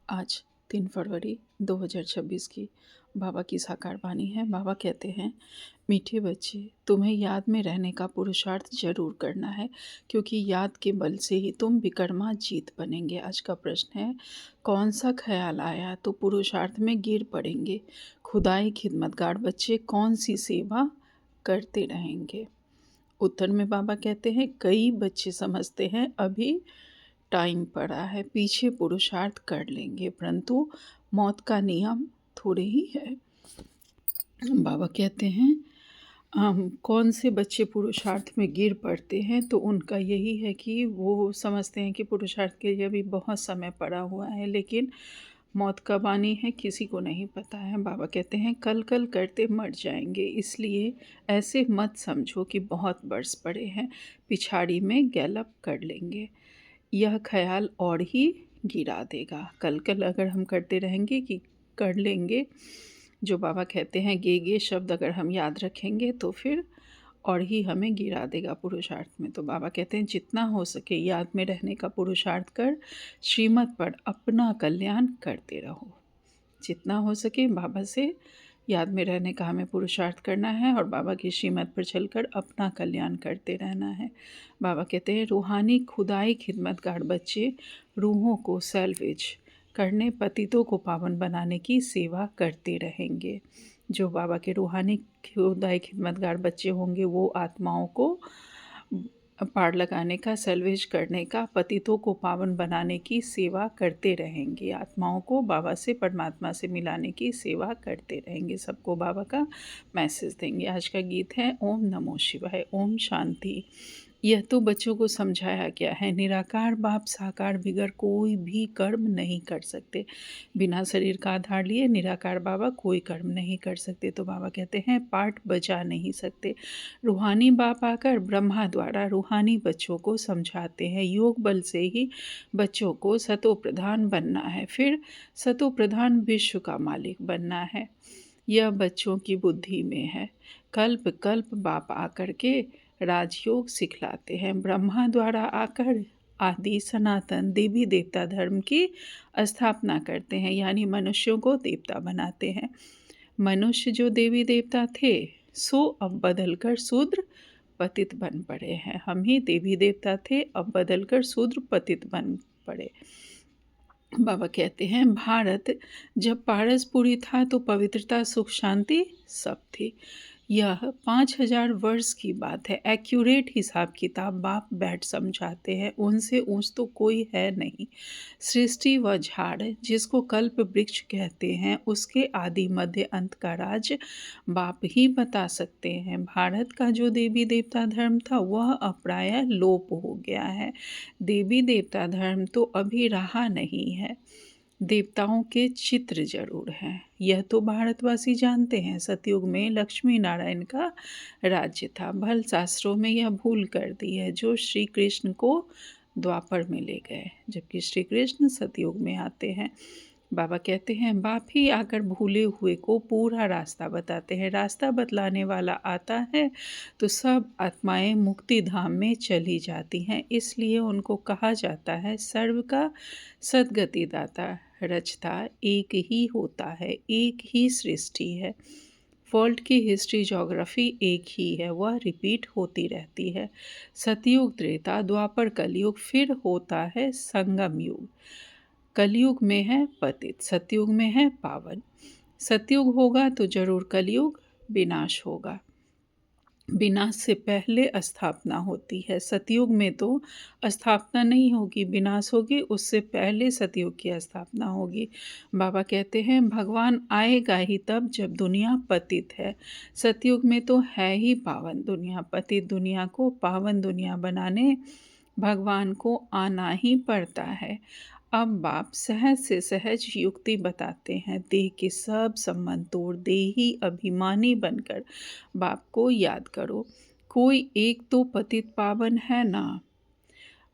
आज 3 फरवरी 2026 की बाबा की साकार वाणी है। बाबा कहते हैं, मीठे बच्चे, तुम्हें याद में रहने का पुरुषार्थ जरूर करना है, क्योंकि याद के बल से ही तुम विकर्मा जीत बनेंगे। आज का प्रश्न है, कौन सा ख्याल आया तो पुरुषार्थ में गिर पड़ेंगे। खुदाई खिदमतगार बच्चे कौन सी सेवा करते रहेंगे। उत्तर में बाबा कहते हैं, कई बच्चे समझते हैं अभी टाइम पड़ा है, पीछे पुरुषार्थ कर लेंगे, परंतु मौत का नियम थोड़े ही है। बाबा कहते हैं, कौन से बच्चे पुरुषार्थ में गिर पड़ते हैं, तो उनका यही है कि वो समझते हैं कि पुरुषार्थ के लिए अभी बहुत समय पड़ा हुआ है, लेकिन मौत कब आनी है किसी को नहीं पता है। बाबा कहते हैं, कल कल करते मर जाएंगे, इसलिए ऐसे मत समझो कि बहुत बरस पड़े हैं, पिछाड़ी में गैलप कर लेंगे। यह ख्याल और ही गिरा देगा। कल कल अगर हम करते रहेंगे कि कर लेंगे, जो बाबा कहते हैं गे शब्द अगर हम याद रखेंगे तो फिर और ही हमें गिरा देगा पुरुषार्थ में। तो बाबा कहते हैं, जितना हो सके याद में रहने का पुरुषार्थ कर, श्रीमत पर अपना कल्याण करते रहो। जितना हो सके बाबा से याद में रहने का हमें पुरुषार्थ करना है और बाबा की श्रीमत पर चलकर अपना कल्याण करते रहना है। बाबा कहते हैं, रूहानी खुदाई खिदमतगार बच्चे रूहों को सैल्वेज करने, पतितों को पावन बनाने की सेवा करते रहेंगे। जो बाबा के रूहानी खुदाई खिदमतगार बच्चे होंगे वो आत्माओं को पार लगाने का, सैल्वेज करने का, पतितों को पावन बनाने की सेवा करते रहेंगे। आत्माओं को बाबा से, परमात्मा से मिलाने की सेवा करते रहेंगे। सबको बाबा का मैसेज देंगे। आज का गीत है ओम नमो शिवाय। ओम शांति। यह तो बच्चों को समझाया गया है, निराकार बाप साकार बिगर कोई भी कर्म नहीं कर सकते। बिना शरीर का आधार लिए निराकार बाबा कोई कर्म नहीं कर सकते। तो बाबा कहते हैं, पाठ बजा नहीं सकते। रूहानी बाप आकर ब्रह्मा द्वारा रूहानी बच्चों को समझाते हैं। योग बल से ही बच्चों को सतो प्रधान बनना है, फिर सतो प्रधान विश्व का मालिक बनना है। यह बच्चों की बुद्धि में है। कल्प कल्प बाप आकर के राजयोग सिखलाते हैं। ब्रह्मा द्वारा आकर आदि सनातन देवी देवता धर्म की स्थापना करते हैं, यानी मनुष्यों को देवता बनाते हैं। मनुष्य जो देवी देवता थे, सो अब बदलकर शूद्र पतित बन पड़े हैं। हम ही देवी देवता थे, अब बदलकर शूद्र पतित बन पड़े। बाबा कहते हैं, भारत जब पारसपुरी था तो पवित्रता सुख शांति सब थी। यह 5000 वर्ष की बात है। एक्यूरेट हिसाब किताब बाप बैठ समझाते हैं, उनसे ऊंच तो कोई है नहीं। सृष्टि व झाड़ जिसको कल्प वृक्ष कहते हैं, उसके आदि मध्य अंत का राज बाप ही बता सकते हैं। भारत का जो देवी देवता धर्म था वह अब प्रायः लोप हो गया है। देवी देवता धर्म तो अभी रहा नहीं है, देवताओं के चित्र जरूर हैं। यह तो भारतवासी जानते हैं। सतयुग में लक्ष्मी नारायण का राज्य था। भल शास्त्रों में यह भूल कर दी है, जो श्री कृष्ण को द्वापर में ले गए, जबकि श्री कृष्ण सतयुग में आते हैं। बाबा कहते हैं, बाप ही आकर भूले हुए को पूरा रास्ता बताते हैं। रास्ता बतलाने वाला आता है तो सब आत्माएं मुक्ति धाम में चली जाती हैं। इसलिए उनको कहा जाता है, सर्व का सद्गति दाता। रचता एक ही होता है, एक ही सृष्टि है। वर्ल्ड की हिस्ट्री ज्योग्राफी एक ही है, वह रिपीट होती रहती है। सतयुग त्रेता द्वापर कलयुग, फिर होता है संगम युग। कलयुग में है पतित, सतयुग में है पावन। सतयुग होगा तो जरूर कलयुग विनाश होगा। विनाश से पहले स्थापना होती है। सतयुग में तो स्थापना नहीं होगी, विनाश होगी, उससे पहले सतयुग की स्थापना होगी। बाबा कहते हैं, भगवान आएगा ही तब जब दुनिया पतित है। सतयुग में तो है ही पावन दुनिया। पतित दुनिया को पावन दुनिया बनाने भगवान को आना ही पड़ता है। अब बाप सहज से सहज युक्ति बताते हैं। देह के सब संबंध तोड़, देही अभिमानी बनकर बाप को याद करो। कोई एक तो पतित पावन है ना।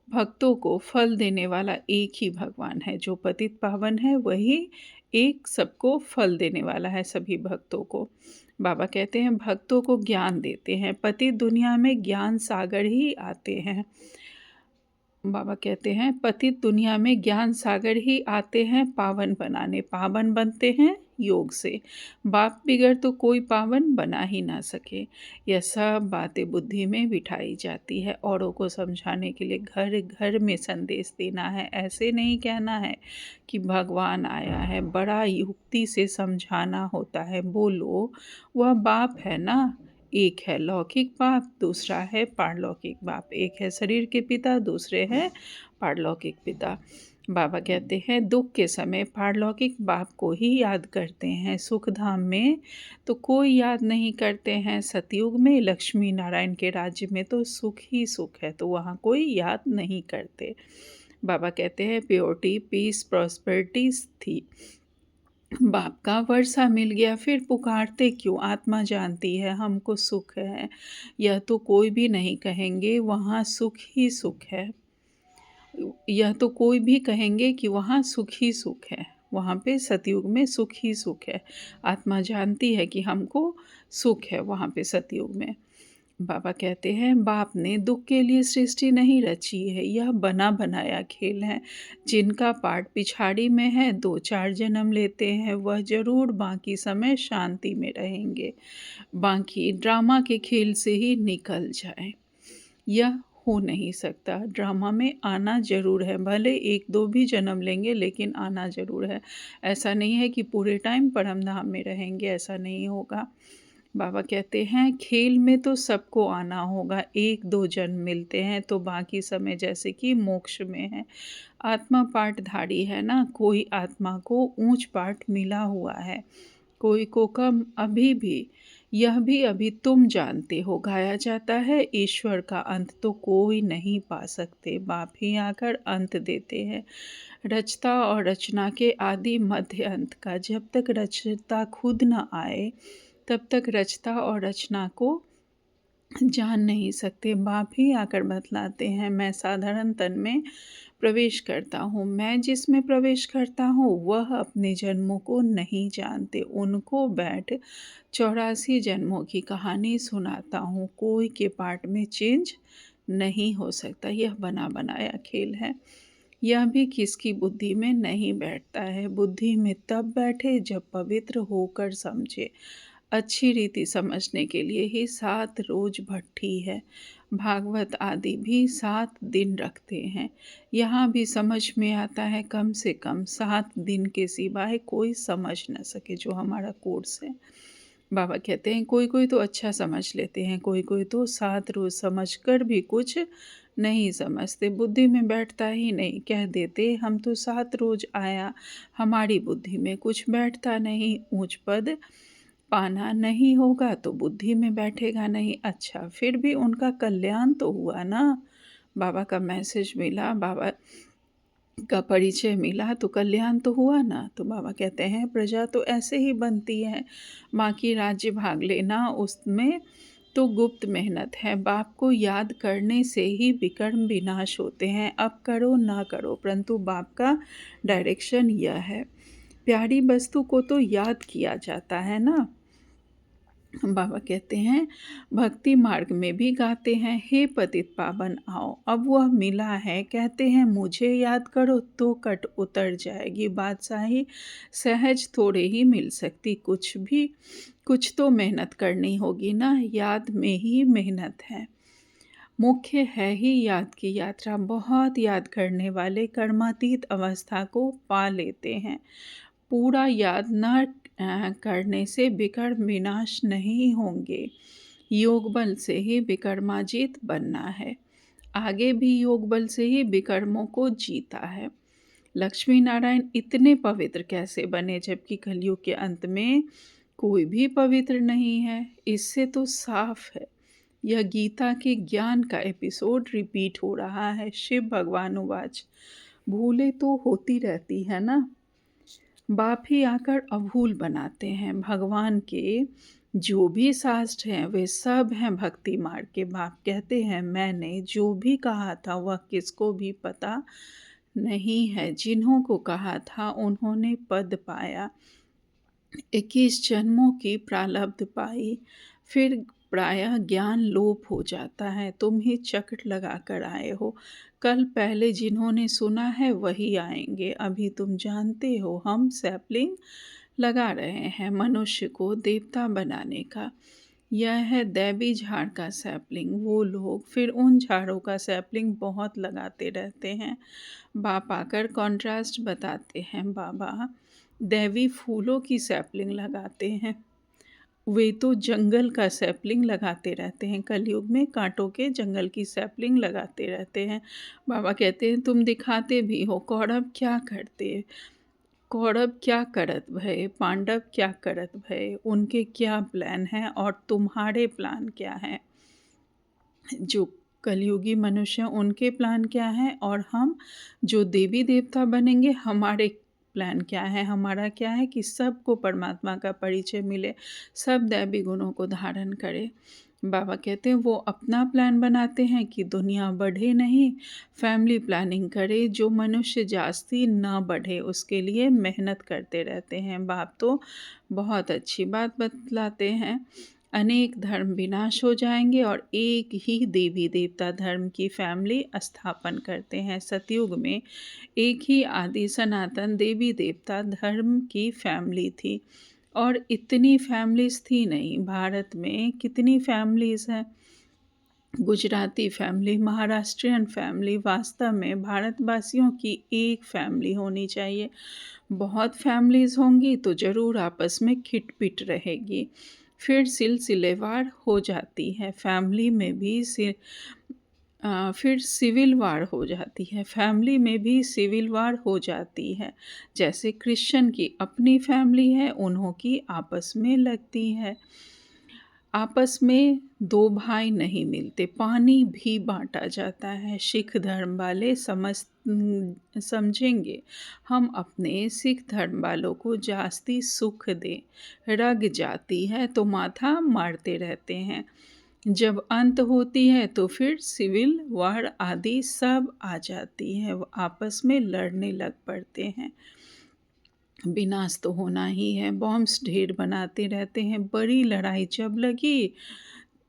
भक्तों को फल देने वाला एक ही भगवान है। जो पतित पावन है वही एक सबको फल देने वाला है, सभी भक्तों को। बाबा कहते हैं, भक्तों को ज्ञान देते हैं। पतित दुनिया में ज्ञान सागर ही आते हैं। बाबा कहते हैं पतित दुनिया में ज्ञान सागर ही आते हैं पावन बनाने, पावन बनते हैं योग से। बाप बिगड़ तो कोई पावन बना ही ना सके। यह सब बातें बुद्धि में बिठाई जाती है, औरों को समझाने के लिए घर घर में संदेश देना है। ऐसे नहीं कहना है कि भगवान आया है, बड़ा युक्ति से समझाना होता है। बोलो वह बाप है ना, एक है लौकिक बाप, दूसरा है पारलौकिक बाप। एक है शरीर के पिता, दूसरे हैं पारलौकिक पिता। बाबा कहते हैं दुख के समय पारलौकिक बाप को ही याद करते हैं, सुख धाम में तो कोई याद नहीं करते हैं। सतयुग में लक्ष्मी नारायण के राज्य में तो सुख ही सुख है, तो वहाँ कोई याद नहीं करते। बाबा कहते हैं प्योरिटी, पीस, प्रॉस्पेरिटी थी, बाप का वर्षा मिल गया, फिर पुकारते क्यों? आत्मा जानती है हमको सुख है, यह तो कोई भी नहीं कहेंगे वहाँ सुख ही सुख है। यह तो कोई भी कहेंगे कि वहाँ सुख ही सुख है, वहाँ पे सतयुग में सुख ही सुख है। आत्मा जानती है कि हमको सुख है वहाँ पे सतयुग में। बाबा कहते हैं बाप ने दुख के लिए सृष्टि नहीं रची है, यह बना बनाया खेल है। जिनका पाठ पिछाड़ी में है, 2-4 जन्म लेते हैं, वह जरूर बाकी समय शांति में रहेंगे। बाकी ड्रामा के खेल से ही निकल जाए, यह हो नहीं सकता। ड्रामा में आना ज़रूर है, भले 1-2 भी जन्म लेंगे लेकिन आना ज़रूर है। ऐसा नहीं है कि पूरे टाइम परम धाम में रहेंगे, ऐसा नहीं होगा। बाबा कहते हैं खेल में तो सबको आना होगा, 1-2 जन्म मिलते हैं तो बाकी समय जैसे कि मोक्ष में है। आत्मा पाठधारी है ना, कोई आत्मा को ऊंच पाठ मिला हुआ है, कोई को कम। अभी भी यह भी अभी तुम जानते हो, गाया जाता है ईश्वर का अंत तो कोई नहीं पा सकते, बाप ही आकर अंत देते हैं। रचता और रचना के आदि मध्य अंत का, जब तक रचता खुद न आए तब तक रचता और रचना को जान नहीं सकते। बाप ही आकर बतलाते हैं मैं साधारण तन में प्रवेश करता हूँ, मैं जिसमें प्रवेश करता हूँ वह अपने जन्मों को नहीं जानते, उनको बैठ 84 जन्मों की कहानी सुनाता हूँ। कोई के पार्ट में चेंज नहीं हो सकता, यह बना बनाया खेल है। यह भी किसकी बुद्धि में नहीं बैठता है, बुद्धि में तब बैठे जब पवित्र होकर समझे। अच्छी रीति समझने के लिए ही 7 रोज भट्ठी है। भागवत आदि भी 7 दिन रखते हैं। यहाँ भी समझ में आता है कम से कम 7 दिन के सिवाय कोई समझ न सके, जो हमारा कोर्स है। बाबा कहते हैं कोई कोई तो अच्छा समझ लेते हैं, कोई कोई तो 7 रोज समझ कर भी कुछ नहीं समझते, बुद्धि में बैठता ही नहीं। कह देते हम तो 7 रोज आया, हमारी बुद्धि में कुछ बैठता नहीं। ऊंच पद पाना नहीं होगा तो बुद्धि में बैठेगा नहीं। अच्छा, फिर भी उनका कल्याण तो हुआ ना, बाबा का मैसेज मिला, बाबा का परिचय मिला तो कल्याण तो हुआ ना। तो बाबा कहते हैं प्रजा तो ऐसे ही बनती है, बाकी राज्य भाग लेना उसमें तो गुप्त मेहनत है। बाप को याद करने से ही विकर्म विनाश होते हैं, अब करो ना करो, परंतु बाप का डायरेक्शन यह है। प्यारी वस्तु को तो याद किया जाता है ना। बाबा कहते हैं भक्ति मार्ग में भी गाते हैं हे पतित पावन आओ, अब वह मिला है, कहते हैं मुझे याद करो तो कट उतर जाएगी। बादशाही सहज थोड़े ही मिल सकती, कुछ तो मेहनत करनी होगी ना, याद में ही मेहनत है। मुख्य है ही याद की यात्रा, बहुत याद करने वाले कर्मातीत अवस्था को पा लेते हैं। पूरा याद न करने से विकर्म विनाश नहीं होंगे, योग बल से ही विकर्माजीत बनना है। आगे भी योग बल से ही विकर्मों को जीता है। लक्ष्मी नारायण इतने पवित्र कैसे बने जबकि कलयुग के अंत में कोई भी पवित्र नहीं है? इससे तो साफ है। यह गीता के ज्ञान का एपिसोड रिपीट हो रहा है। शिव भगवान उवाच, भूले तो होती रहती है ना, बाप ही आकर अभूल बनाते हैं। भगवान के जो भी शास्त्र हैं वे सब हैं भक्ति मार्ग के। बाप कहते हैं मैंने जो भी कहा था वह किसको भी पता नहीं है, जिन्हों को कहा था उन्होंने पद पाया। 21 जन्मों की प्रारब्ध पाई, फिर प्रायः ज्ञान लोप हो जाता है। तुम ही चक्र लगा कर आए हो, कल पहले जिन्होंने सुना है वही आएंगे। अभी तुम जानते हो हम सैपलिंग लगा रहे हैं मनुष्य को देवता बनाने का। यह है दैवी झाड़ का सैपलिंग। वो लोग फिर उन झाड़ों का सैपलिंग बहुत लगाते रहते हैं। बाप आकर कॉन्ट्रास्ट बताते हैं। बाबा दैवी फूलों की सैपलिंग लगाते हैं, वे तो जंगल का सैपलिंग लगाते रहते हैं। कलयुग में कांटों के जंगल की सैपलिंग लगाते रहते हैं। बाबा कहते हैं तुम दिखाते भी हो। कौरव क्या करते, कौरव क्या करत भय, पांडव क्या करत भय, उनके क्या प्लान हैं और तुम्हारे प्लान क्या हैं। जो कलयुगी मनुष्य हैं, उनके प्लान क्या हैं और हम जो देवी देवता बनेंगे हमारे प्लान क्या है। हमारा क्या है कि सबको परमात्मा का परिचय मिले, सब दैवी गुणों को धारण करें। बाबा कहते हैं वो अपना प्लान बनाते हैं कि दुनिया बढ़े नहीं, फैमिली प्लानिंग करे, जो मनुष्य जास्ती ना बढ़े उसके लिए मेहनत करते रहते हैं। बाप तो बहुत अच्छी बात बतलाते हैं। अनेक धर्म विनाश हो जाएंगे और एक ही देवी देवता धर्म की फैमिली स्थापन करते हैं। सतयुग में एक ही आदि सनातन देवी देवता धर्म की फैमिली थी और इतनी फैमिलीज थी नहीं। भारत में कितनी फैमिलीज हैं, गुजराती फैमिली, महाराष्ट्रियन फैमिली। वास्तव में भारतवासियों की एक फैमिली होनी चाहिए। बहुत फैमिलीज़ होंगी तो ज़रूर आपस में खिटपिट रहेगी, फिर सिलसिलेवार हो जाती है। फैमिली में भी फिर सिविल वार हो जाती है। फैमिली में भी सिविल वार हो जाती है। जैसे क्रिश्चियन की अपनी फैमिली है, उन्हों की आपस में लगती है। आपस में दो भाई नहीं मिलते, पानी भी बांटा जाता है। सिख धर्म वाले समझेंगे हम अपने सिख धर्म वालों को जास्ती सुख दें। रग जाती है तो माथा मारते रहते हैं। जब अंत होती है तो फिर सिविल वार आदि सब आ जाती है, वो आपस में लड़ने लग पड़ते हैं। विनाश तो होना ही है, बॉम्ब्स ढेर बनाते रहते हैं। बड़ी लड़ाई जब लगी,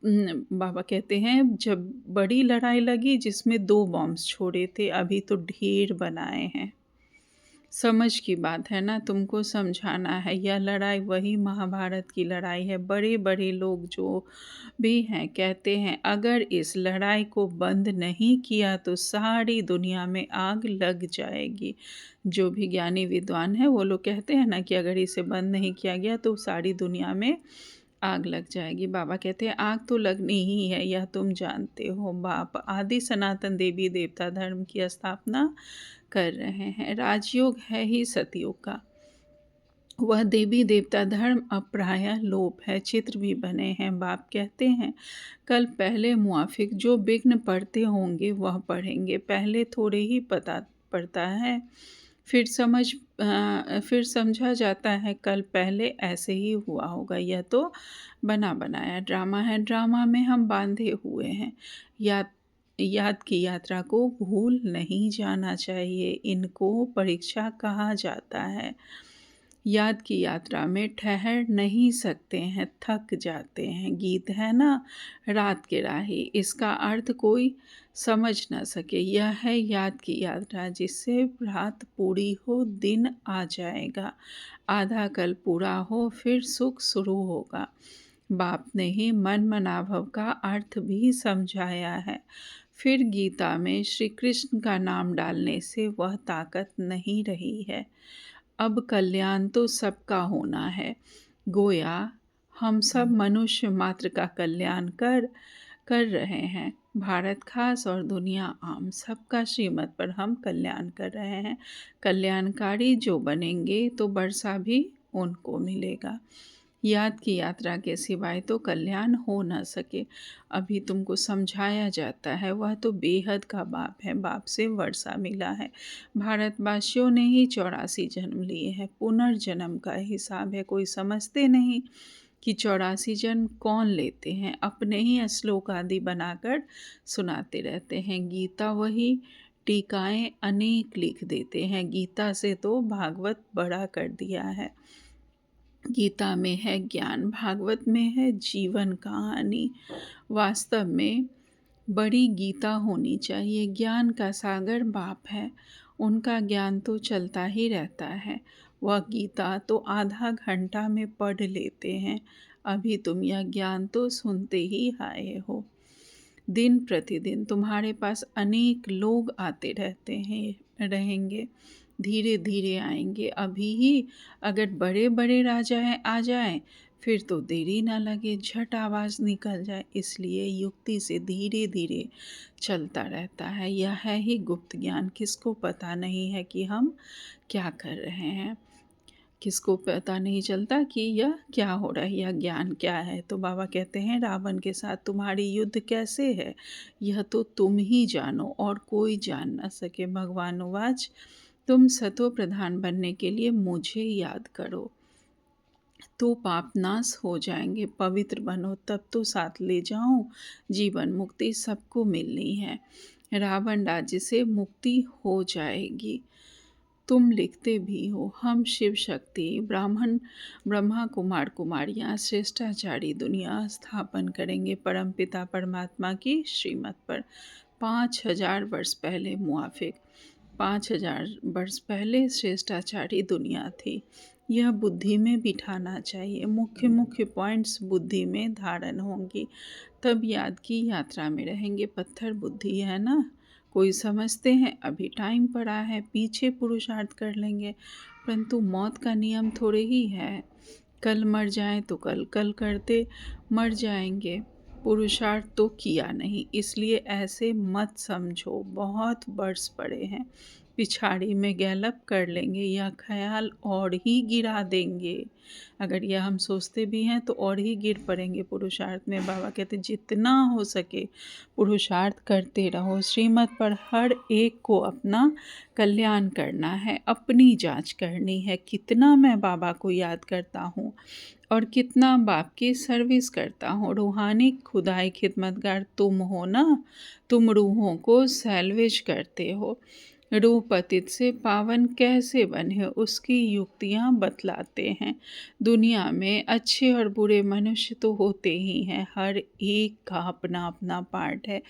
बाबा कहते हैं जब बड़ी लड़ाई लगी जिसमें 2 बॉम्ब्स छोड़े थे, अभी तो ढेर बनाए हैं। समझ की बात है ना, तुमको समझाना है। यह लड़ाई वही महाभारत की लड़ाई है। बड़े बड़े लोग जो भी हैं कहते हैं अगर इस लड़ाई को बंद नहीं किया तो सारी दुनिया में आग लग जाएगी। जो भी ज्ञानी विद्वान हैं वो लोग कहते हैं ना कि अगर इसे बंद नहीं किया गया तो सारी दुनिया में आग लग जाएगी। बाबा कहते हैं आग तो लगनी ही है, यह तुम जानते हो। बाप आदि सनातन देवी देवता धर्म की स्थापना कर रहे हैं। राजयोग है ही सतयुग का। वह देवी देवता धर्म अब प्रायः लोप है। चित्र भी बने हैं। बाप कहते हैं कल पहले मुआफिक जो विघ्न पढ़ते होंगे वह पढ़ेंगे। पहले थोड़े ही पता पड़ता है, फिर समझा जाता है कल पहले ऐसे ही हुआ होगा। यह तो बना बनाया ड्रामा है। ड्रामा में हम बांधे हुए हैं। याद की यात्रा को भूल नहीं जाना चाहिए। इनको परीक्षा कहा जाता है। याद की यात्रा में ठहर नहीं सकते हैं, थक जाते हैं। गीत है ना रात के राही, इसका अर्थ कोई समझ न सके। यह है याद की यात्रा, जिससे रात पूरी हो दिन आ जाएगा। आधा कल पूरा हो फिर सुख शुरू होगा। बाप ने ही मन मनाभव का अर्थ भी समझाया है। फिर गीता में श्री कृष्ण का नाम डालने से वह ताकत नहीं रही है। अब कल्याण तो सबका होना है। गोया हम सब मनुष्य मात्र का कल्याण कर रहे हैं। भारत खास और दुनिया आम, सबका श्रीमत पर हम कल्याण कर रहे हैं। कल्याणकारी जो बनेंगे तो वर्षा भी उनको मिलेगा। याद की यात्रा के सिवाय तो कल्याण हो न सके। अभी तुमको समझाया जाता है, वह तो बेहद का बाप है। बाप से वर्षा मिला है। भारतवासियों ने ही 84 जन्म लिए हैं। पुनर्जन्म का हिसाब है। कोई समझते नहीं कि 84 जन्म कौन लेते हैं। अपने ही श्लोक आदि बनाकर सुनाते रहते हैं। गीता वही, टीकाएं अनेक लिख देते हैं। गीता से तो भागवत बड़ा कर दिया है। गीता में है ज्ञान, भागवत में है जीवन कहानी। वास्तव में बड़ी गीता होनी चाहिए। ज्ञान का सागर बाप है, उनका ज्ञान तो चलता ही रहता है। वह गीता तो आधा घंटा में पढ़ लेते हैं। अभी तुम यह ज्ञान तो सुनते ही आए हो। दिन प्रतिदिन तुम्हारे पास अनेक लोग आते रहते हैं, रहेंगे, धीरे धीरे आएंगे। अभी ही अगर बड़े बड़े राजा हैं आ जाएं, फिर तो देरी ना लगे, झट आवाज़ निकल जाए। इसलिए युक्ति से धीरे धीरे चलता रहता है। यह है ही गुप्त ज्ञान। किसको पता नहीं है कि हम क्या कर रहे हैं, किसको पता नहीं चलता कि यह क्या हो रहा है, यह ज्ञान क्या है। तो बाबा कहते हैं, रावण के साथ तुम्हारी युद्ध कैसे है, यह तो तुम ही जानो और कोई जान ना सके। भगवान उवाच, तुम सतो प्रधान बनने के लिए मुझे याद करो तो पाप नाश हो जाएंगे। पवित्र बनो तब तो साथ ले जाऊं। जीवन मुक्ति सबको मिलनी है। रावण राज्य से मुक्ति हो जाएगी। तुम लिखते भी हो, हम शिव शक्ति ब्रह्मा कुमार कुमारियाँ श्रेष्ठाचारी दुनिया स्थापन करेंगे परमपिता परमात्मा की श्रीमत पर। 5,000 वर्ष पहले मुआफिक 5,000 वर्ष पहले श्रेष्ठाचारी दुनिया थी। यह बुद्धि में बिठाना चाहिए। मुख्य मुख्य पॉइंट्स बुद्धि में धारण होंगी, तब याद की यात्रा में रहेंगे। पत्थर बुद्धि है ना, कोई समझते हैं अभी टाइम पड़ा है, पीछे पुरुषार्थ कर लेंगे, परंतु मौत का नियम थोड़े ही है। कल मर जाएं तो कल कल करते मर जाएंगे। पुरुषार्थ तो किया नहीं, इसलिए ऐसे मत समझो बहुत वर्ष पड़े हैं। पिछाड़ी में गैलप कर लेंगे, यह ख्याल और ही गिरा देंगे। अगर यह हम सोचते भी हैं तो और ही गिर पड़ेंगे पुरुषार्थ में। बाबा कहते जितना हो सके पुरुषार्थ करते रहो। श्रीमत पर हर एक को अपना कल्याण करना है, अपनी जांच करनी है। कितना मैं बाबा को याद करता हूँ और कितना बाप की सर्विस करता हूँ। रूहानी खुदाई खिदमतगार तुम हो ना, तुम रूहों को सैल्वेज करते हो। रूह पतित से पावन कैसे बने, उसकी युक्तियाँ बतलाते हैं। दुनिया में अच्छे और बुरे मनुष्य तो होते ही हैं, हर एक का अपना अपना पार्ट है।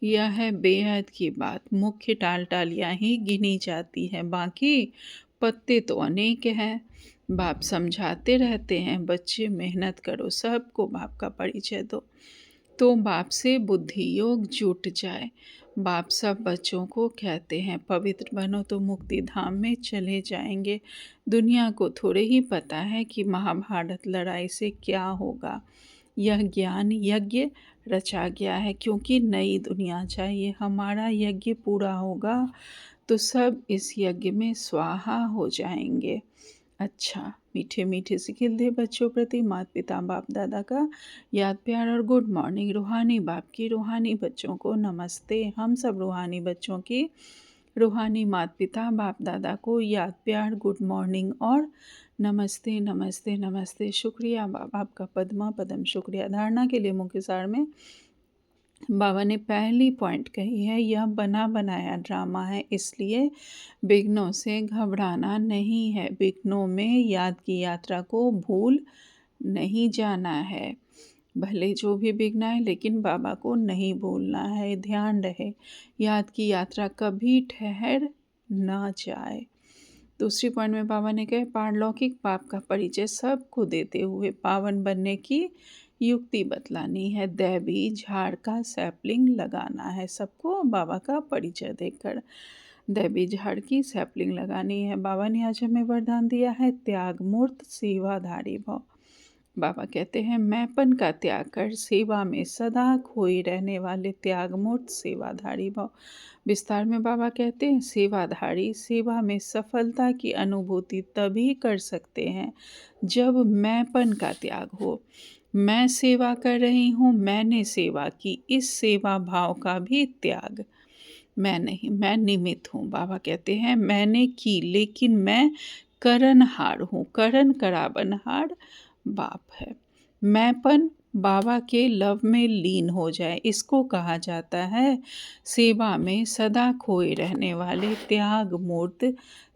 यह है बेहद की बात। मुख्य टालियाँ ही गिनी जाती हैं, बाकी पत्ते तो अनेक हैं। बाप समझाते रहते हैं, बच्चे मेहनत करो, सबको बाप का परिचय दो, तो बाप से बुद्धि योग जुट जाए। बाप सब बच्चों को कहते हैं, पवित्र बनो तो मुक्ति धाम में चले जाएंगे। दुनिया को थोड़े ही पता है कि महाभारत लड़ाई से क्या होगा। यह ज्ञान यज्ञ रचा गया है, क्योंकि नई दुनिया चाहिए। हमारा यज्ञ पूरा होगा तो सब इस यज्ञ में स्वाहा हो जाएंगे। अच्छा, मीठे मीठे से खिलते बच्चों प्रति माता पिता बाप दादा का याद प्यार और गुड मॉर्निंग। रूहानी बाप की रूहानी बच्चों को नमस्ते। हम सब रूहानी बच्चों की रूहानी माता पिता बाप दादा को याद प्यार गुड मॉर्निंग और नमस्ते नमस्ते नमस्ते। शुक्रिया बाबा, आपका पद्मा पदम शुक्रिया। धारणा के लिए मुख्य सार में बाबा ने पहली पॉइंट कही है, यह बना बनाया ड्रामा है, इसलिए विघ्नों से घबराना नहीं है। विघ्नों में याद की यात्रा को भूल नहीं जाना है। भले जो भी विघ्न आए, लेकिन बाबा को नहीं भूलना है। ध्यान रहे याद की यात्रा कभी ठहर ना जाए। दूसरी पॉइंट में बाबा ने कहा, पारलौकिक पाप का परिचय सबको देते हुए पावन बनने की युक्ति बतलानी है। दैवी झाड़ का सैपलिंग लगाना है, सबको बाबा का परिचय देकर दैवी झाड़ की सैपलिंग लगानी है। बाबा ने आज हमें वरदान दिया है, त्याग मूर्त सेवाधारी भव। बाबा कहते हैं, मैंपन का त्याग कर सेवा में सदा खोई रहने वाले त्यागमूर्त सेवाधारी भव। विस्तार में बाबा कहते हैं, सेवाधारी सेवा में सफलता की अनुभूति तभी कर सकते हैं जब मैंपन का त्याग हो। मैं सेवा कर रही हूँ, मैंने सेवा की, इस सेवा भाव का भी त्याग। मैं नहीं, मैं निमित्त हूँ। बाबा कहते हैं, मैंने की लेकिन मैं करनहार हूँ। करण करावनहार बाप है। मैंपन बाबा के लव में लीन हो जाए, इसको कहा जाता है सेवा में सदा खोए रहने वाले त्याग मूर्त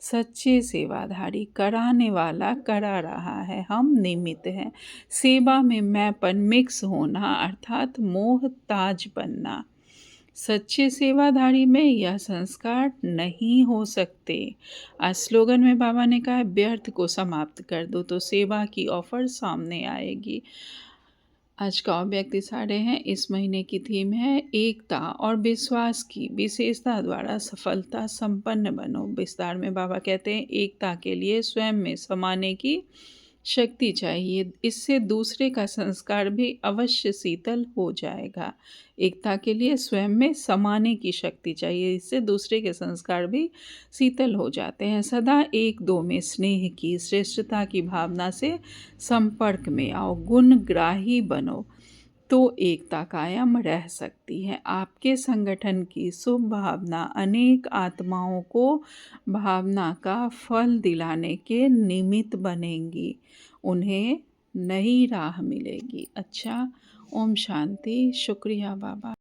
सच्चे सेवाधारी। कराने वाला करा रहा है, हम निमित्त हैं। सेवा में मैंपन मिक्स होना अर्थात मोह ताज बनना। सच्चे सेवाधारी में यह संस्कार नहीं हो सकते। आज स्लोगन में बाबा ने कहा है, व्यर्थ को समाप्त कर दो तो सेवा की ऑफर सामने आएगी। आज का व्यक्ति सारे हैं। इस महीने की थीम है एकता और विश्वास की विशेषता द्वारा सफलता संपन्न बनो। विस्तार में बाबा कहते हैं, एकता के लिए स्वयं में समाने की शक्ति चाहिए, इससे दूसरे का संस्कार भी अवश्य शीतल हो जाएगा। एकता के लिए स्वयं में समाने की शक्ति चाहिए, इससे दूसरे के संस्कार भी शीतल हो जाते हैं। सदा एक दो में स्नेह की श्रेष्ठता की भावना से संपर्क में आओ, गुणग्राही बनो, तो एकता कायम रह सकती है। आपके संगठन की शुभ भावना अनेक आत्माओं को भावना का फल दिलाने के निमित्त बनेंगी, उन्हें नई राह मिलेगी। अच्छा, ओम शांति। शुक्रिया बाबा।